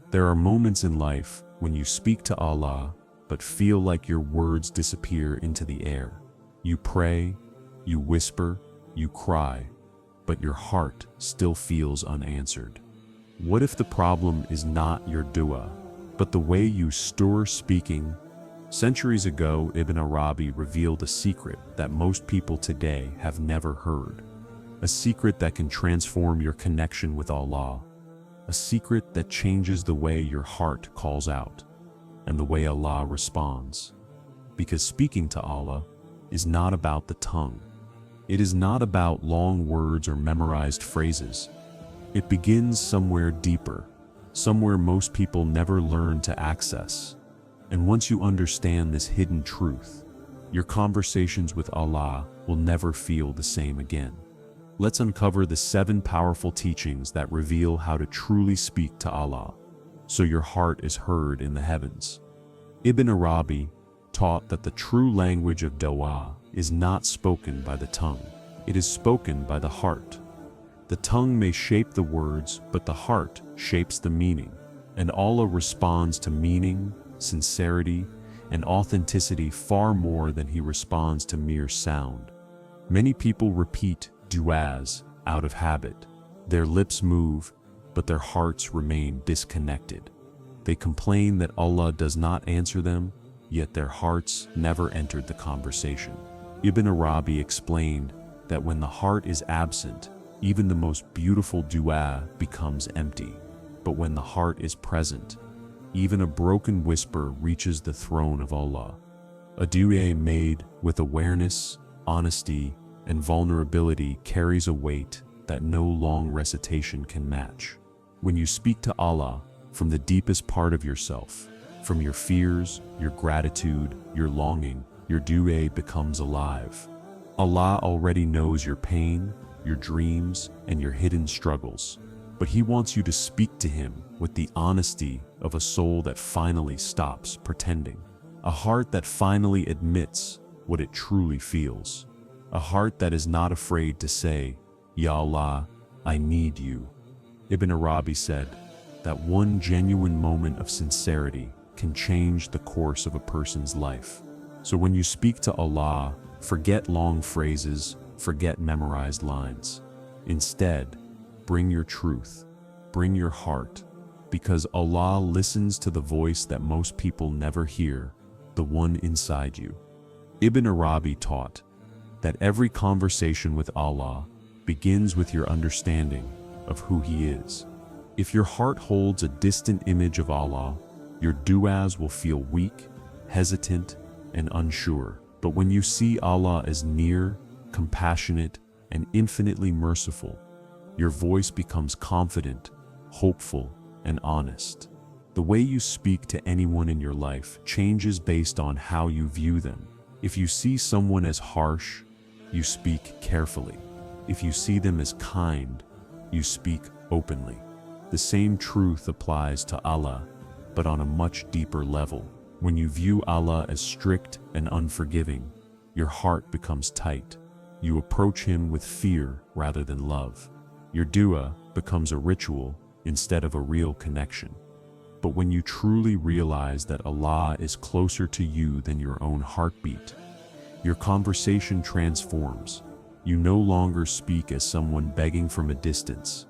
There are moments in life when you speak to Allah, but feel like your words disappear into the air. You pray, you whisper, you cry, but your heart still feels unanswered. What if the problem is not your dua, but the way you store speaking? Centuries ago, Ibn Arabi revealed a secret that most people today have never heard. A secret that can transform your connection with Allah. A secret that changes the way your heart calls out and the way Allah responds. Because speaking to Allah is not about the tongue. It is not about long words or memorized phrases. It begins somewhere deeper, somewhere most people never learn to access. And once you understand this hidden truth, your conversations with Allah will never feel the same again. Let's uncover the 7 powerful teachings that reveal how to truly speak to Allah, so your heart is heard in the heavens. Ibn Arabi taught that the true language of dawah is not spoken by the tongue. It is spoken by the heart. The tongue may shape the words, but the heart shapes the meaning. And Allah responds to meaning, sincerity, and authenticity far more than He responds to mere sound. Many people repeat du'as out of habit. Their lips move, but their hearts remain disconnected. They complain that Allah does not answer them, yet their hearts never entered the conversation. Ibn Arabi explained that when the heart is absent, even the most beautiful du'a becomes empty. But when the heart is present, even a broken whisper reaches the throne of Allah. A du'a made with awareness, honesty, and vulnerability carries a weight that no long recitation can match. When you speak to Allah from the deepest part of yourself, from your fears, your gratitude, your longing, your du'a becomes alive. Allah already knows your pain, your dreams, and your hidden struggles, but He wants you to speak to Him with the honesty of a soul that finally stops pretending, a heart that finally admits what it truly feels, a heart that is not afraid to say, Ya Allah, I need you. Ibn Arabi said that one genuine moment of sincerity can change the course of a person's life. So when you speak to Allah, forget long phrases, forget memorized lines. Instead, bring your truth, bring your heart, because Allah listens to the voice that most people never hear, the one inside you. Ibn Arabi taught that every conversation with Allah begins with your understanding of who He is. If your heart holds a distant image of Allah, your du'as will feel weak, hesitant, and unsure. But when you see Allah as near, compassionate, and infinitely merciful, your voice becomes confident, hopeful, and honest. The way you speak to anyone in your life changes based on how you view them. If you see someone as harsh, you speak carefully. If you see them as kind, you speak openly. The same truth applies to Allah, but on a much deeper level. When you view Allah as strict and unforgiving, your heart becomes tight. You approach Him with fear rather than love. Your dua becomes a ritual instead of a real connection. But when you truly realize that Allah is closer to you than your own heartbeat, your conversation transforms. You no longer speak as someone begging from a distance.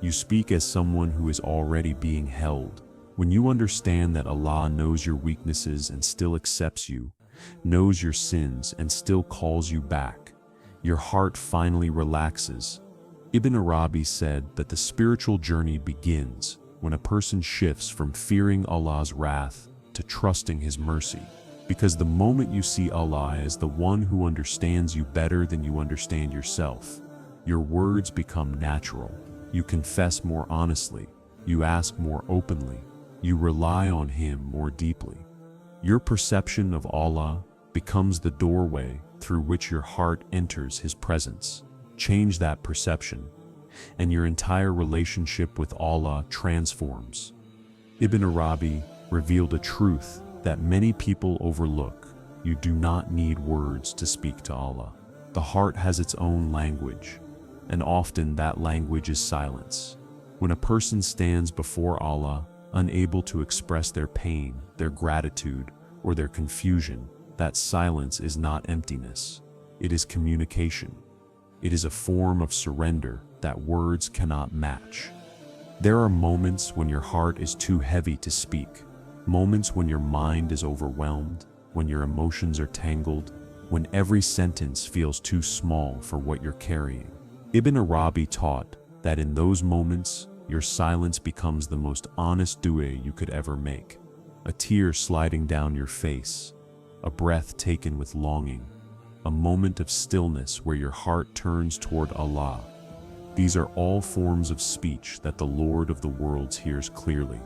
You speak as someone who is already being held. When you understand that Allah knows your weaknesses and still accepts you, knows your sins and still calls you back, your heart finally relaxes. Ibn Arabi said that the spiritual journey begins when a person shifts from fearing Allah's wrath to trusting His mercy. Because the moment you see Allah as the one who understands you better than you understand yourself, your words become natural. You confess more honestly, you ask more openly, you rely on Him more deeply. Your perception of Allah becomes the doorway through which your heart enters His presence. Change that perception, and your entire relationship with Allah transforms. Ibn Arabi revealed a truth that many people overlook. You do not need words to speak to Allah. The heart has its own language, and often that language is silence. When a person stands before Allah, unable to express their pain, their gratitude, or their confusion, that silence is not emptiness. It is communication. It is a form of surrender that words cannot match. There are moments when your heart is too heavy to speak, moments when your mind is overwhelmed, when your emotions are tangled, when every sentence feels too small for what you're carrying. Ibn Arabi taught that in those moments, your silence becomes the most honest dua you could ever make. A tear sliding down your face, a breath taken with longing, a moment of stillness where your heart turns toward Allah. These are all forms of speech that the Lord of the worlds hears clearly.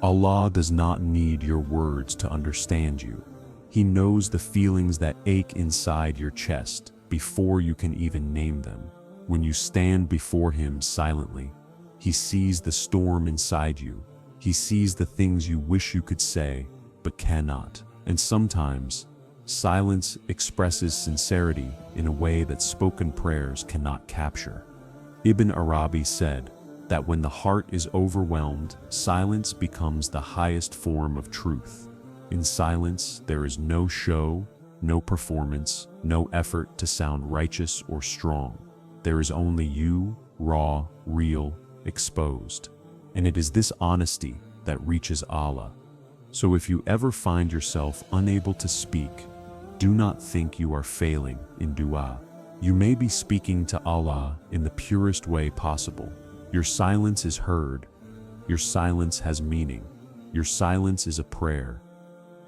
Allah does not need your words to understand you. He knows the feelings that ache inside your chest before you can even name them. When you stand before Him silently, He sees the storm inside you. He sees the things you wish you could say, but cannot. And sometimes, silence expresses sincerity in a way that spoken prayers cannot capture. Ibn Arabi said that when the heart is overwhelmed, silence becomes the highest form of truth. In silence, there is no show, no performance, no effort to sound righteous or strong. There is only you, raw, real, exposed. And it is this honesty that reaches Allah. So if you ever find yourself unable to speak, do not think you are failing in dua. You may be speaking to Allah in the purest way possible. Your silence is heard. Your silence has meaning. Your silence is a prayer.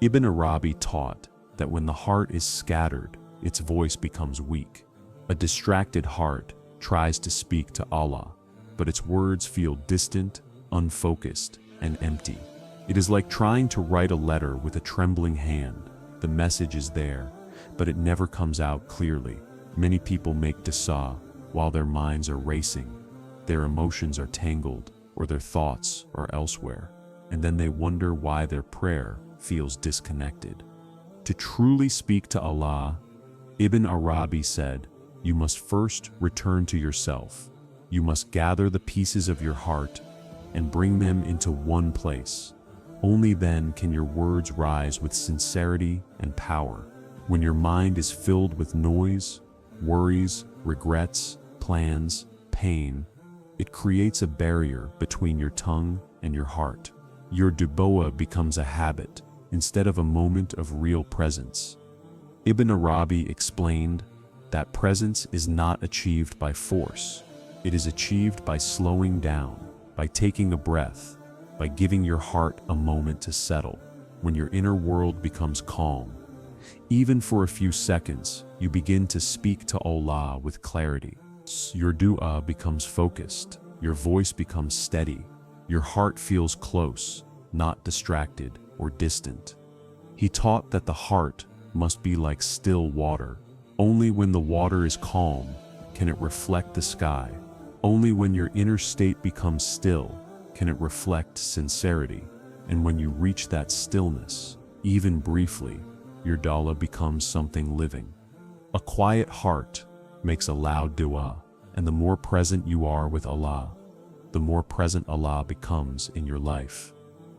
Ibn Arabi taught that when the heart is scattered, its voice becomes weak. A distracted heart tries to speak to Allah, but its words feel distant, unfocused, and empty. It is like trying to write a letter with a trembling hand. The message is there, but it never comes out clearly. Many people make dua while their minds are racing. Their emotions are tangled, or their thoughts are elsewhere, and then they wonder why their prayer feels disconnected. To truly speak to Allah, Ibn Arabi said, you must first return to yourself. You must gather the pieces of your heart and bring them into one place. Only then can your words rise with sincerity and power. When your mind is filled with noise, worries, regrets, plans, pain, it creates a barrier between your tongue and your heart. Your dua becomes a habit instead of a moment of real presence. Ibn Arabi explained that presence is not achieved by force. It is achieved by slowing down, by taking a breath, by giving your heart a moment to settle. When your inner world becomes calm, even for a few seconds, you begin to speak to Allah with clarity. Your dua becomes focused, your voice becomes steady, your heart feels close, not distracted or distant. He taught that the heart must be like still water. Only when the water is calm can it reflect the sky. Only when your inner state becomes still can it reflect sincerity. And when you reach that stillness, even briefly, your dua becomes something living. A quiet heart makes a loud dua, and the more present you are with Allah, the more present Allah becomes in your life.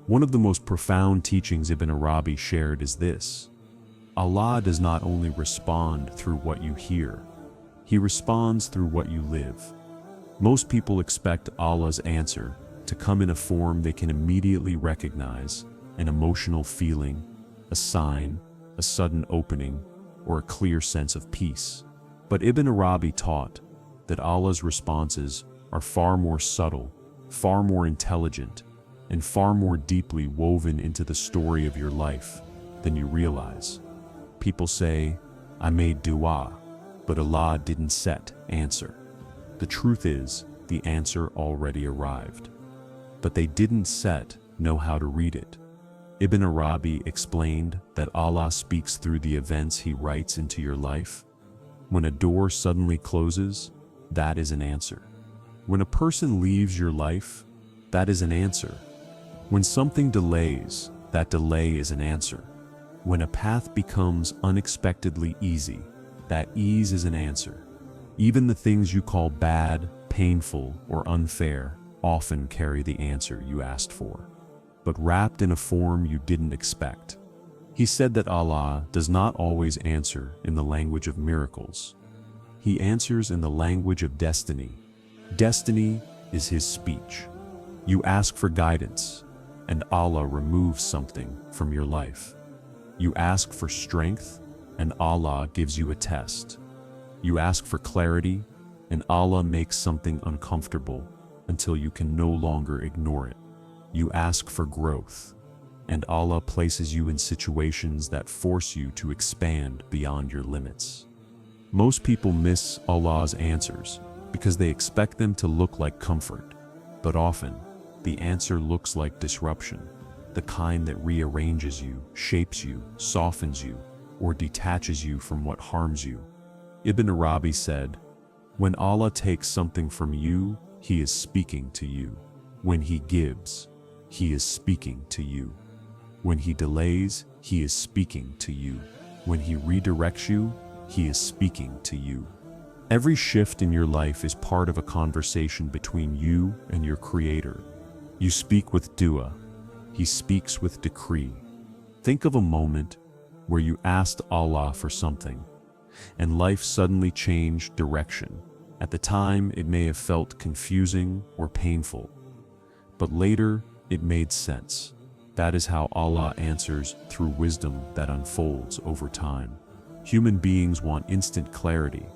One of the most profound teachings Ibn Arabi shared is this: Allah does not only respond through what you hear, He responds through what you live. Most people expect Allah's answer to come in a form they can immediately recognize, an emotional feeling, a sign, a sudden opening, or a clear sense of peace. But Ibn Arabi taught that Allah's responses are far more subtle, far more intelligent, and far more deeply woven into the story of your life than you realize. People say, I made dua, but Allah didn't set answer. The truth is, the answer already arrived. But they didn't know how to read it. Ibn Arabi explained that Allah speaks through the events He writes into your life. When a door suddenly closes, that is an answer. When a person leaves your life, that is an answer. When something delays, that delay is an answer. When a path becomes unexpectedly easy, that ease is an answer. Even the things you call bad, painful, or unfair often carry the answer you asked for. but wrapped in a form you didn't expect. He said that Allah does not always answer in the language of miracles. He answers in the language of destiny. Destiny is His speech. You ask for guidance, and Allah removes something from your life. You ask for strength, and Allah gives you a test. You ask for clarity, and Allah makes something uncomfortable until you can no longer ignore it. You ask for growth, and Allah places you in situations that force you to expand beyond your limits. Most people miss Allah's answers because they expect them to look like comfort, but often the answer looks like disruption, the kind that rearranges you, shapes you, softens you, or detaches you from what harms you. Ibn Arabi said, "When Allah takes something from you, He is speaking to you. When He gives, He is speaking to you. When He delays, He is speaking to you. When He redirects you, He is speaking to you." Every shift in your life is part of a conversation between you and your Creator. You speak with dua. He speaks with decree. Think of a moment where you asked Allah for something, and life suddenly changed direction. At the time, it may have felt confusing or painful, but later it made sense. That is how Allah answers, through wisdom that unfolds over time. Human beings want instant clarity,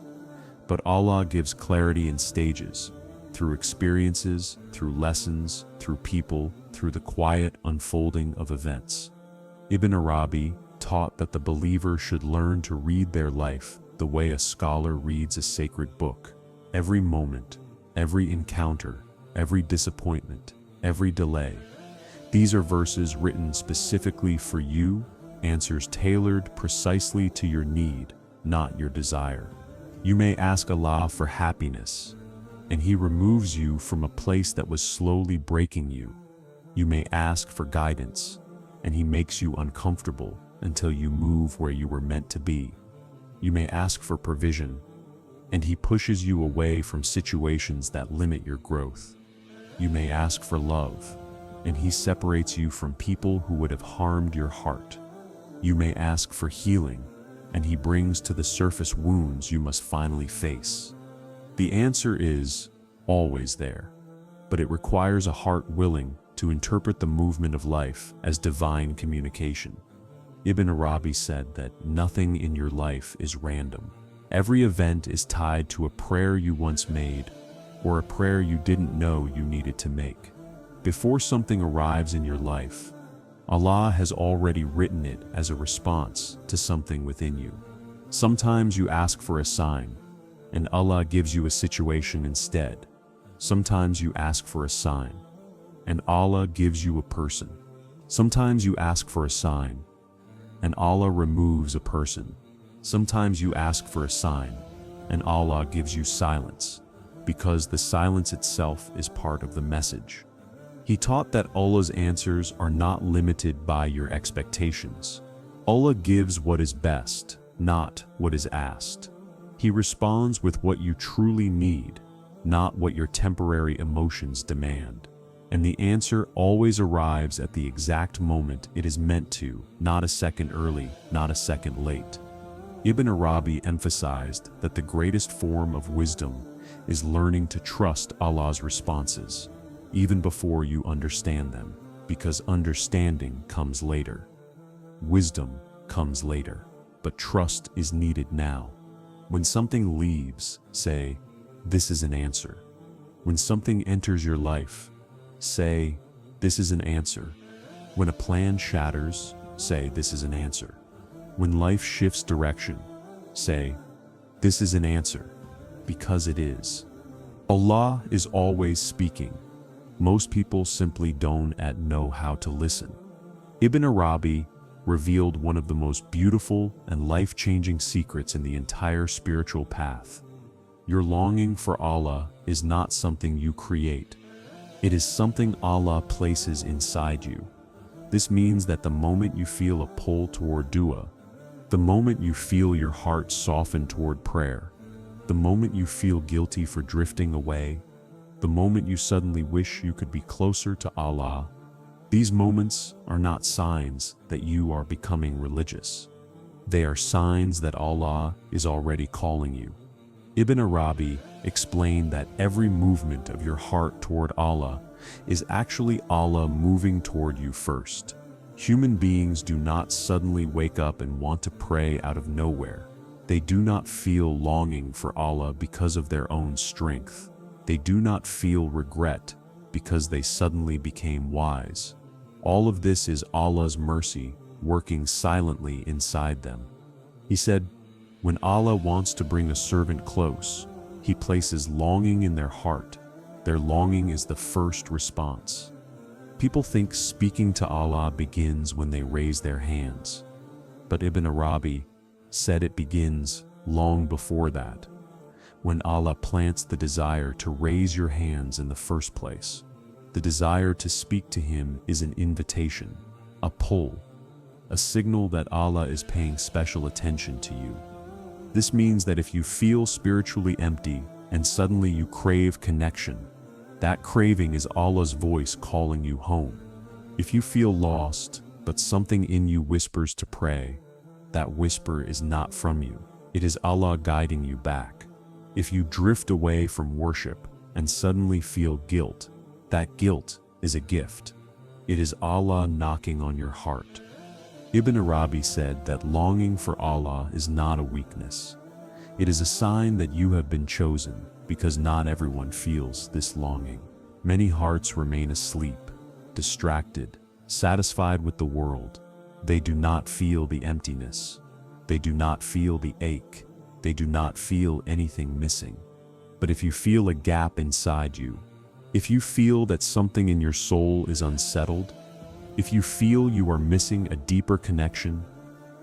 but Allah gives clarity in stages, through experiences, through lessons, through people, through the quiet unfolding of events. Ibn Arabi taught that the believer should learn to read their life the way a scholar reads a sacred book. Every moment, every encounter, every disappointment, every delay. These are verses written specifically for you, answers tailored precisely to your need, not your desire. You may ask Allah for happiness, and He removes you from a place that was slowly breaking you. You may ask for guidance, and He makes you uncomfortable until you move where you were meant to be. You may ask for provision, and He pushes you away from situations that limit your growth. You may ask for love, and He separates you from people who would have harmed your heart. You may ask for healing, and He brings to the surface wounds you must finally face. The answer is always there, but it requires a heart willing to interpret the movement of life as divine communication. Ibn Arabi said that nothing in your life is random. Every event is tied to a prayer you once made, or a prayer you didn't know you needed to make. Before something arrives in your life, Allah has already written it as a response to something within you. Sometimes you ask for a sign, and Allah gives you a situation instead. Sometimes you ask for a sign, and Allah gives you a person. Sometimes you ask for a sign, and Allah removes a person. Sometimes you ask for a sign, and Allah gives you silence, because the silence itself is part of the message. He taught that Allah's answers are not limited by your expectations. Allah gives what is best, not what is asked. He responds with what you truly need, not what your temporary emotions demand. And the answer always arrives at the exact moment it is meant to, not a second early, not a second late. Ibn Arabi emphasized that the greatest form of wisdom is learning to trust Allah's responses, even before you understand them, because understanding comes later. Wisdom comes later, but trust is needed now. When something leaves, say, "This is an answer." When something enters your life, say, "This is an answer." When a plan shatters, say, "This is an answer." When life shifts direction, say, "This is an answer," because it is. Allah is always speaking. Most people simply don't know how to listen. Ibn Arabi revealed one of the most beautiful and life-changing secrets in the entire spiritual path. Your longing for Allah is not something you create. It is something Allah places inside you. This means that the moment you feel a pull toward dua, the moment you feel your heart soften toward prayer, the moment you feel guilty for drifting away, the moment you suddenly wish you could be closer to Allah, These moments are not signs that you are becoming religious. They are signs that Allah is already calling you. Ibn Arabi explained that every movement of your heart toward Allah is actually Allah moving toward you first. Human beings do not suddenly wake up and want to pray out of nowhere. They do not feel longing for Allah because of their own strength. They do not feel regret because they suddenly became wise. All of this is Allah's mercy working silently inside them. He said, when Allah wants to bring a servant close, He places longing in their heart. Their longing is the first response. People think speaking to Allah begins when they raise their hands. But Ibn Arabi said it begins long before that, when Allah plants the desire to raise your hands in the first place. The desire to speak to Him is an invitation, a pull, a signal that Allah is paying special attention to you. This means that if you feel spiritually empty and suddenly you crave connection, that craving is Allah's voice calling you home. If you feel lost, but something in you whispers to pray, that whisper is not from you. It is Allah guiding you back. If you drift away from worship and suddenly feel guilt, that guilt is a gift. It is Allah knocking on your heart. Ibn Arabi said that longing for Allah is not a weakness. It is a sign that you have been chosen, because not everyone feels this longing. Many hearts remain asleep, distracted, satisfied with the world. They do not feel the emptiness. They do not feel the ache. They do not feel anything missing. But if you feel a gap inside you, if you feel that something in your soul is unsettled, if you feel you are missing a deeper connection,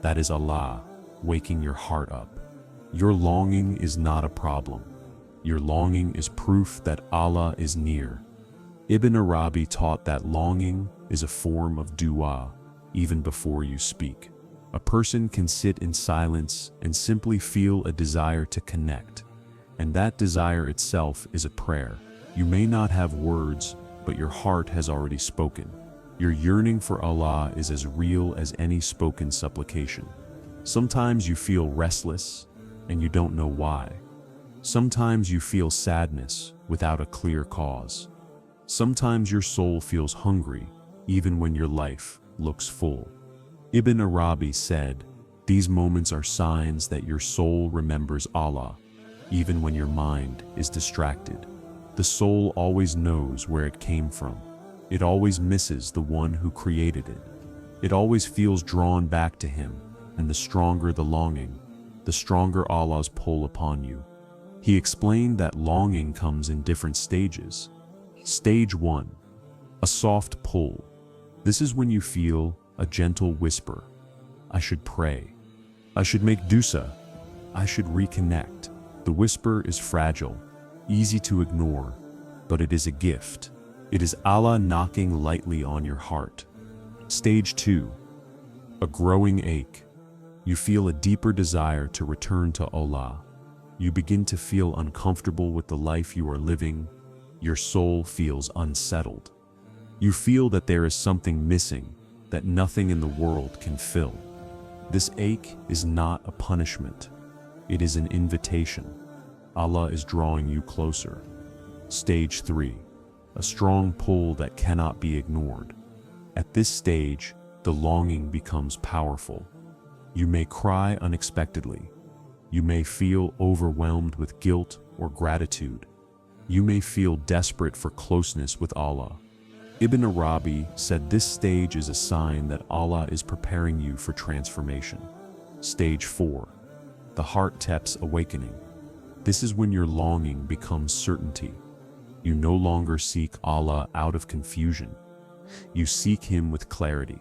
that is Allah waking your heart up. Your longing is not a problem. Your longing is proof that Allah is near. Ibn Arabi taught that longing is a form of dua, even before you speak. A person can sit in silence and simply feel a desire to connect, and that desire itself is a prayer. You may not have words, but your heart has already spoken. Your yearning for Allah is as real as any spoken supplication. Sometimes you feel restless, and you don't know why. Sometimes you feel sadness without a clear cause. Sometimes your soul feels hungry, even when your life looks full. Ibn Arabi said, these moments are signs that your soul remembers Allah, even when your mind is distracted. The soul always knows where it came from. It always misses the one who created it. It always feels drawn back to Him, and the stronger the longing, the stronger Allah's pull upon you. He explained that longing comes in different stages. Stage 1, a soft pull. This is when you feel a gentle whisper. I should pray. I should make dusa. I should reconnect. The whisper is fragile, easy to ignore, but it is a gift. It is Allah knocking lightly on your heart. Stage 2, a growing ache. You feel a deeper desire to return to Allah. You begin to feel uncomfortable with the life you are living. Your soul feels unsettled. You feel that there is something missing, that nothing in the world can fill. This ache is not a punishment. It is an invitation. Allah is drawing you closer. Stage 3, a strong pull that cannot be ignored. At this stage, the longing becomes powerful. You may cry unexpectedly. You may feel overwhelmed with guilt or gratitude. You may feel desperate for closeness with Allah. Ibn Arabi said this stage is a sign that Allah is preparing you for transformation. Stage 4, the heart taps awakening. This is when your longing becomes certainty. You no longer seek Allah out of confusion. You seek Him with clarity.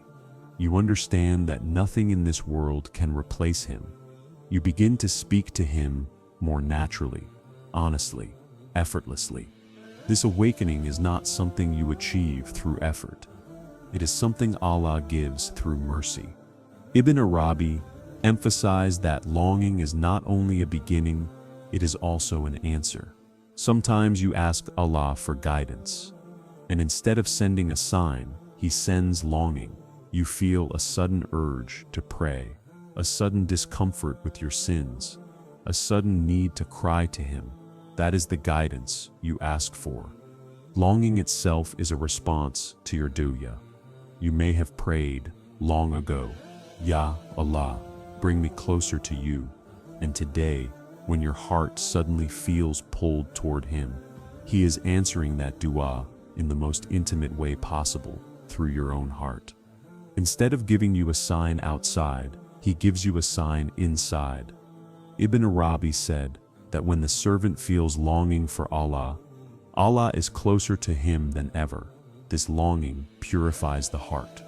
You understand that nothing in this world can replace Him. You begin to speak to Him more naturally, honestly, effortlessly. This awakening is not something you achieve through effort. It is something Allah gives through mercy. Ibn Arabi emphasized that longing is not only a beginning, it is also an answer. Sometimes you ask Allah for guidance, and instead of sending a sign, He sends longing. You feel a sudden urge to pray, a sudden discomfort with your sins, a sudden need to cry to Him. That is the guidance you asked for. Longing itself is a response to your du'a. You may have prayed long ago, Ya Allah, bring me closer to you. And today, when your heart suddenly feels pulled toward Him, He is answering that dua in the most intimate way possible through your own heart. Instead of giving you a sign outside, He gives you a sign inside. Ibn Arabi said that when the servant feels longing for Allah, Allah is closer to him than ever. This longing purifies the heart.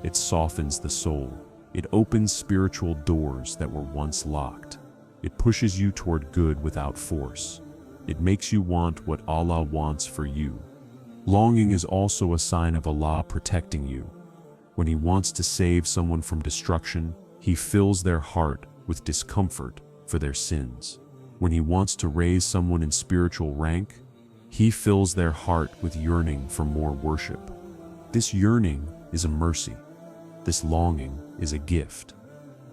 It softens the soul. It opens spiritual doors that were once locked. It pushes you toward good without force. It makes you want what Allah wants for you. Longing is also a sign of Allah protecting you. When He wants to save someone from destruction, He fills their heart with discomfort for their sins. When He wants to raise someone in spiritual rank, He fills their heart with yearning for more worship. This yearning is a mercy. This longing is a gift.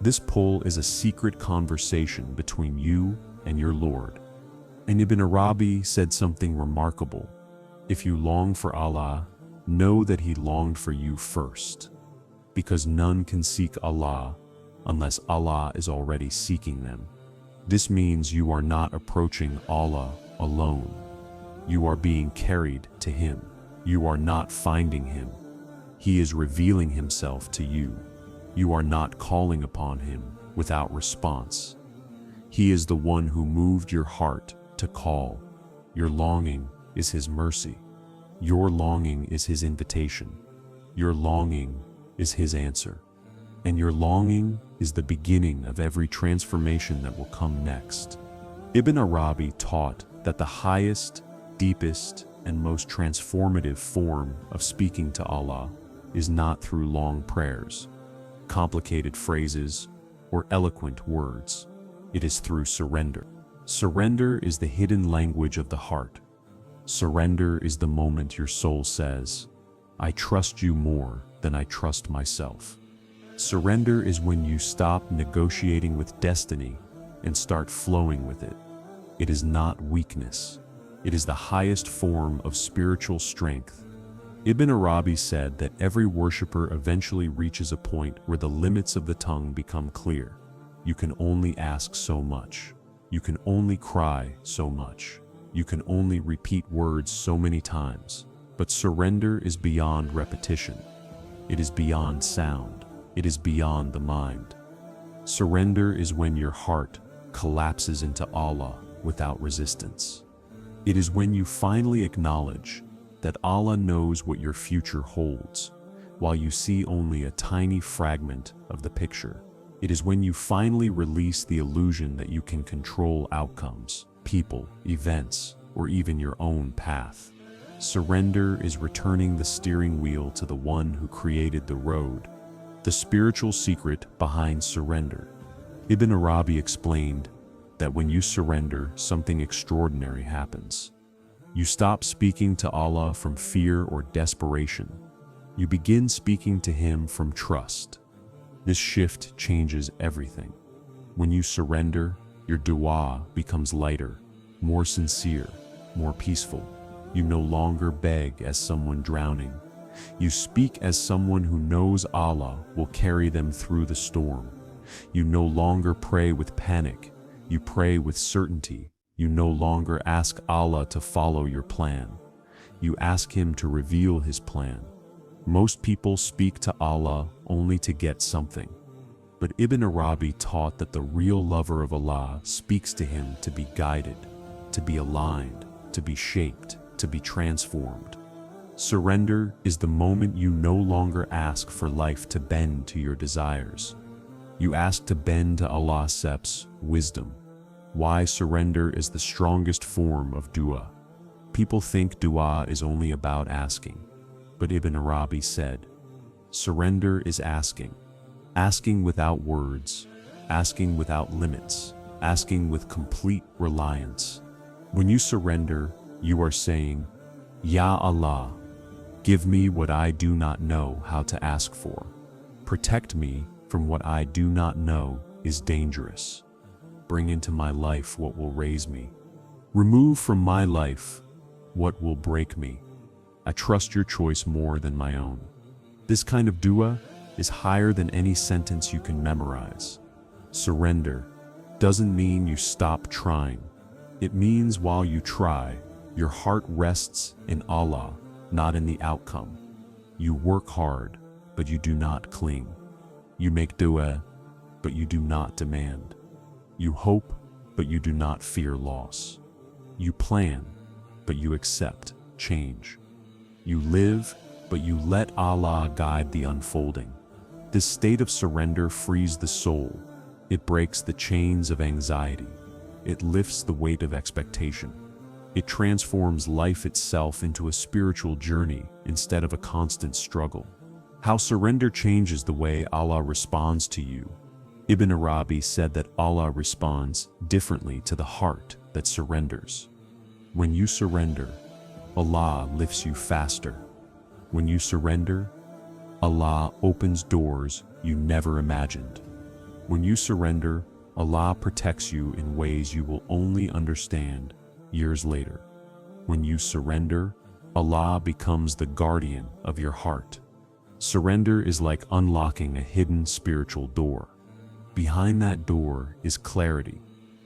This pull is a secret conversation between you and your Lord. And Ibn Arabi said something remarkable. If you long for Allah, know that He longed for you first. Because none can seek Allah unless Allah is already seeking them. This means you are not approaching Allah alone. You are being carried to Him. You are not finding Him. He is revealing Himself to you. You are not calling upon Him without response. He is the one who moved your heart to call. Your longing is His mercy. Your longing is His invitation. Your longing is His answer. And your longing is the beginning of every transformation that will come next. Ibn Arabi taught that the highest, deepest, and most transformative form of speaking to Allah is not through long prayers, complicated phrases, or eloquent words. It is through surrender. Surrender is the hidden language of the heart. Surrender is the moment your soul says, I trust you more than I trust myself. Surrender is when you stop negotiating with destiny and start flowing with it. It is not weakness. It is the highest form of spiritual strength. Ibn Arabi said that every worshiper eventually reaches a point where the limits of the tongue become clear. You can only ask so much. You can only cry so much. You can only repeat words so many times. But surrender is beyond repetition. It is beyond sound. It is beyond the mind. Surrender is when your heart collapses into Allah without resistance. It is when you finally acknowledge that Allah knows what your future holds, while you see only a tiny fragment of the picture. It is when you finally release the illusion that you can control outcomes, people, events, or even your own path. Surrender is returning the steering wheel to the one who created the road. The spiritual secret behind surrender. Ibn Arabi explained that when you surrender, something extraordinary happens. You stop speaking to Allah from fear or desperation. You begin speaking to Him from trust. This shift changes everything. When you surrender, your dua becomes lighter, more sincere, more peaceful. You no longer beg as someone drowning. You speak as someone who knows Allah will carry them through the storm. You no longer pray with panic. You pray with certainty. You no longer ask Allah to follow your plan. You ask Him to reveal His plan. Most people speak to Allah only to get something. But Ibn Arabi taught that the real lover of Allah speaks to Him to be guided, to be aligned, to be shaped, to be transformed. Surrender is the moment you no longer ask for life to bend to your desires. You ask to bend to Allah's wisdom. Why surrender is the strongest form of dua. People think dua is only about asking, but Ibn Arabi said, surrender is asking. Asking without words, asking without limits, asking with complete reliance. When you surrender, you are saying, Ya Allah, Give me what I do not know how to ask for. Protect me from what I do not know is dangerous. Bring into my life what will raise me. Remove from my life what will break me. I trust your choice more than my own. This kind of dua is higher than any sentence you can memorize. Surrender doesn't mean you stop trying. It means while you try, your heart rests in Allah, not in the outcome. You work hard, but you do not cling. You make dua, but you do not demand. You hope, but you do not fear loss. You plan, but you accept change. You live, but you let Allah guide the unfolding. This state of surrender frees the soul. It breaks the chains of anxiety. It lifts the weight of expectation. It transforms life itself into a spiritual journey instead of a constant struggle. How surrender changes the way Allah responds to you. Ibn Arabi said that Allah responds differently to the heart that surrenders. When you surrender, Allah lifts you faster. When you surrender, Allah opens doors you never imagined. When you surrender, Allah protects you in ways you will only understand years later. When you surrender, Allah becomes the guardian of your heart. Surrender is like unlocking a hidden spiritual door. Behind that door is clarity,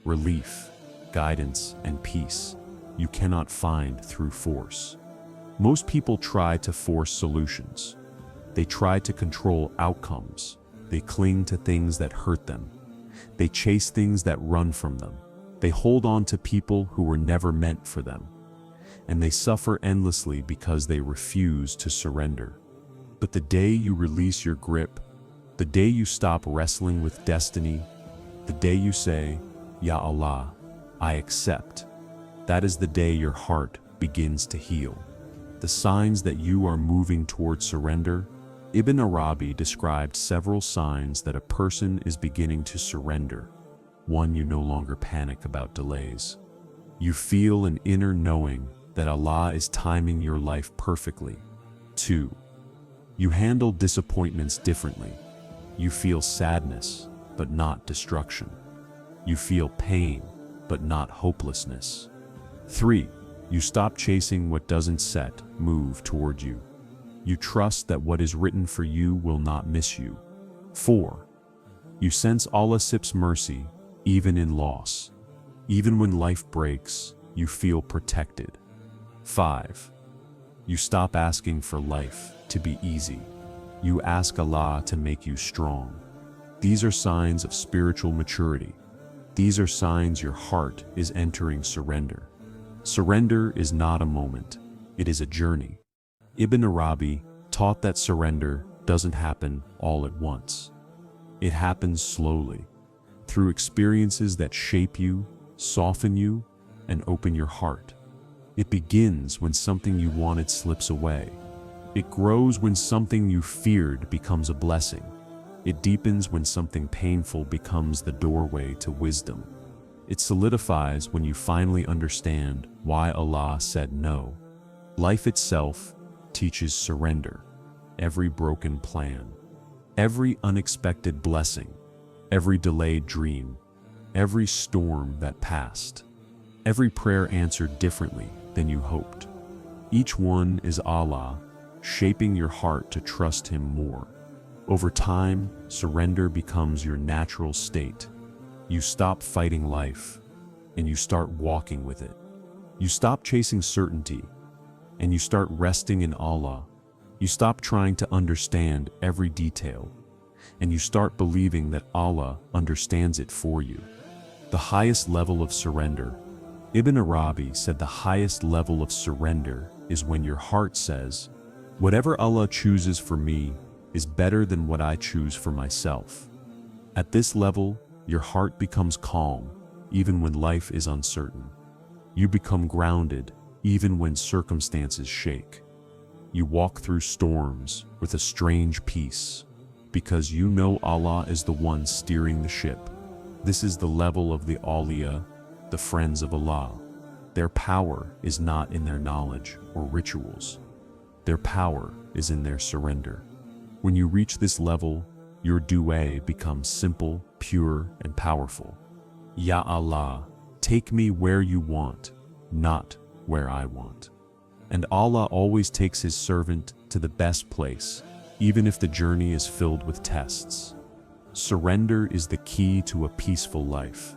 relief, guidance, and peace you cannot find through force. Most people try to force solutions. They try to control outcomes. They cling to things that hurt them. They chase things that run from them. They hold on to people who were never meant for them. And they suffer endlessly because they refuse to surrender. But the day you release your grip, the day you stop wrestling with destiny, the day you say, Ya Allah, I accept, that is the day your heart begins to heal. The signs that you are moving toward surrender. Ibn Arabi described several signs that a person is beginning to surrender. 1. You no longer panic about delays. You feel an inner knowing that Allah is timing your life perfectly. 2. You handle disappointments differently. You feel sadness, but not destruction. You feel pain, but not hopelessness. 3. You stop chasing what doesn't move toward you. You trust that what is written for you will not miss you. 4. You sense Allah's mercy, even in loss. Even when life breaks, you feel protected. 5. You stop asking for life to be easy. You ask Allah to make you strong. These are signs of spiritual maturity. These are signs your heart is entering surrender. Surrender is not a moment. It is a journey. Ibn Arabi taught that surrender doesn't happen all at once. It happens slowly, through experiences that shape you, soften you, and open your heart. It begins when something you wanted slips away. It grows when something you feared becomes a blessing. It deepens when something painful becomes the doorway to wisdom. It solidifies when you finally understand why Allah said no. Life itself teaches surrender. Every broken plan, every unexpected blessing, every delayed dream, every storm that passed, every prayer answered differently than you hoped. Each one is Allah shaping your heart to trust Him more. Over time, surrender becomes your natural state. You stop fighting life, and you start walking with it. You stop chasing certainty, and you start resting in Allah. You stop trying to understand every detail, and you start believing that Allah understands it for you. The highest level of surrender. Ibn Arabi said the highest level of surrender is when your heart says, whatever Allah chooses for me is better than what I choose for myself. At this level, your heart becomes calm, even when life is uncertain. You become grounded, even when circumstances shake. You walk through storms with a strange peace, because you know Allah is the one steering the ship. This is the level of the awliya, the friends of Allah. Their power is not in their knowledge or rituals. Their power is in their surrender. When you reach this level, your dua becomes simple, pure, and powerful. Ya Allah, take me where you want, not where I want. And Allah always takes His servant to the best place, even if the journey is filled with tests. Surrender is the key to a peaceful life.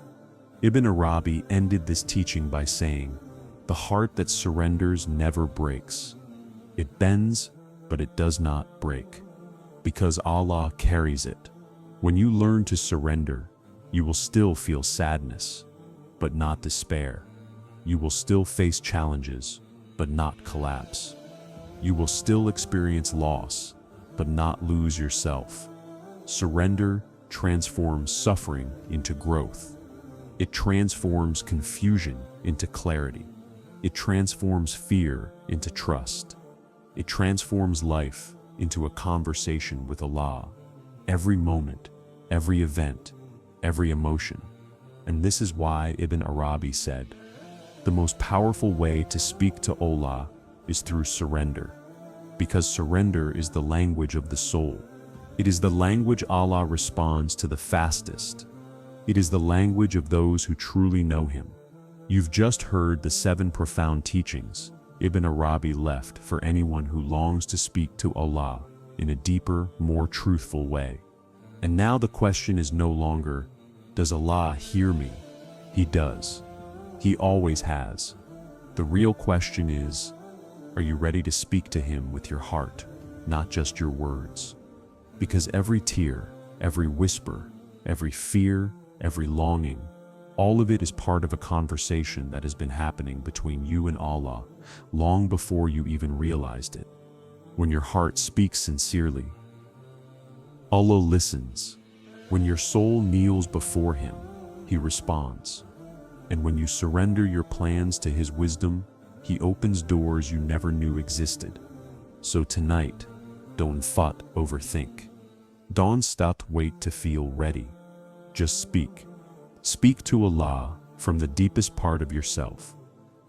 Ibn Arabi ended this teaching by saying, "The heart that surrenders never breaks. It bends, but it does not break, because Allah carries it." When you learn to surrender, you will still feel sadness, but not despair. You will still face challenges, but not collapse. You will still experience loss, but not lose yourself. Surrender transforms suffering into growth. It transforms confusion into clarity. It transforms fear into trust. It transforms life into a conversation with Allah. Every moment, every event, every emotion. And this is why Ibn Arabi said, "The most powerful way to speak to Allah is through surrender, because surrender is the language of the soul. It is the language Allah responds to the fastest. It is the language of those who truly know Him." You've just heard the 7 profound teachings Ibn Arabi left for anyone who longs to speak to Allah in a deeper, more truthful way. And now the question is no longer, does Allah hear me? He does. He always has. The real question is, are you ready to speak to Him with your heart, not just your words? Because every tear, every whisper, every fear, every longing, all of it is part of a conversation that has been happening between you and Allah long before you even realized it. When your heart speaks sincerely, Allah listens. When your soul kneels before Him, He responds. And when you surrender your plans to His wisdom, He opens doors you never knew existed. So tonight, don't overthink. Don't wait to feel ready. Just speak. Speak to Allah from the deepest part of yourself.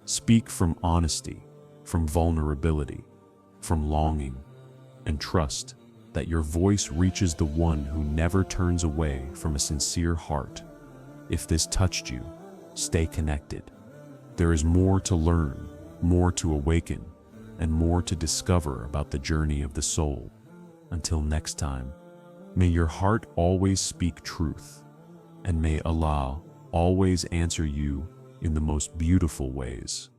Speak from honesty, from vulnerability, from longing, and trust that your voice reaches the one who never turns away from a sincere heart. If this touched you, stay connected. There is more to learn, more to awaken, and more to discover about the journey of the soul. Until next time, may your heart always speak truth, and may Allah always answer you in the most beautiful ways.